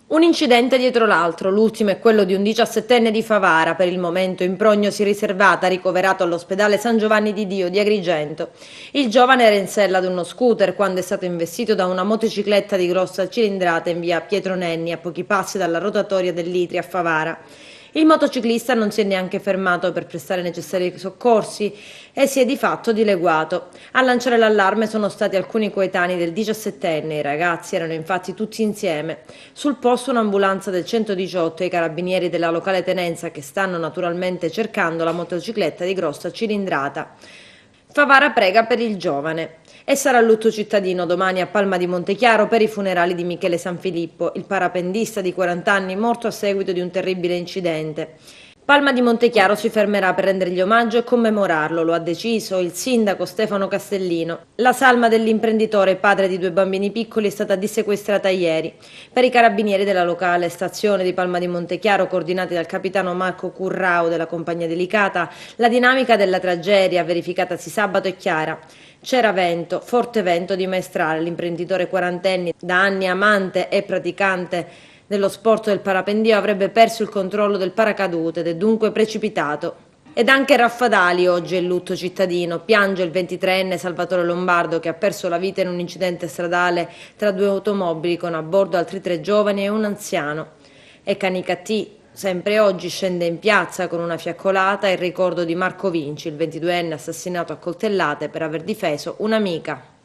Un incidente dietro l'altro, l'ultimo è quello di un 17enne di Favara, per il momento in prognosi riservata, ricoverato all'ospedale San Giovanni di Dio di Agrigento. Il giovane era in sella ad uno scooter quando è stato investito da una motocicletta di grossa cilindrata in via Pietro Nenni, a pochi passi dalla rotatoria dell'Itri a Favara. Il motociclista non si è neanche fermato per prestare necessari soccorsi e si è di fatto dileguato. A lanciare l'allarme sono stati alcuni coetanei del 17enne, i ragazzi erano infatti tutti insieme. Sul posto un'ambulanza del 118 e i carabinieri della locale tenenza che stanno naturalmente cercando la motocicletta di grossa cilindrata. Favara prega per il giovane. E sarà lutto cittadino domani a Palma di Montechiaro per i funerali di Michele Sanfilippo, il parapendista di 40 anni morto a seguito di un terribile incidente. Palma di Montechiaro si fermerà per rendergli omaggio e commemorarlo, lo ha deciso il sindaco Stefano Castellino. La salma dell'imprenditore padre di 2 bambini piccoli è stata dissequestrata ieri. Per i carabinieri della locale stazione di Palma di Montechiaro, coordinati dal capitano Marco Currao della compagnia Delicata, la dinamica della tragedia verificatasi sabato è chiara. C'era vento, forte vento di maestrale, l'imprenditore quarantenne, da anni amante e praticante dello sport del parapendio, avrebbe perso il controllo del paracadute ed è dunque precipitato. Ed anche Raffadali oggi è lutto cittadino, piange il 23enne Salvatore Lombardo che ha perso la vita in un incidente stradale tra 2 automobili con a bordo altri 3 giovani e un anziano. E Canicattì sempre oggi scende in piazza con una fiaccolata in ricordo di Marco Vinci, il 22enne assassinato a coltellate per aver difeso un'amica.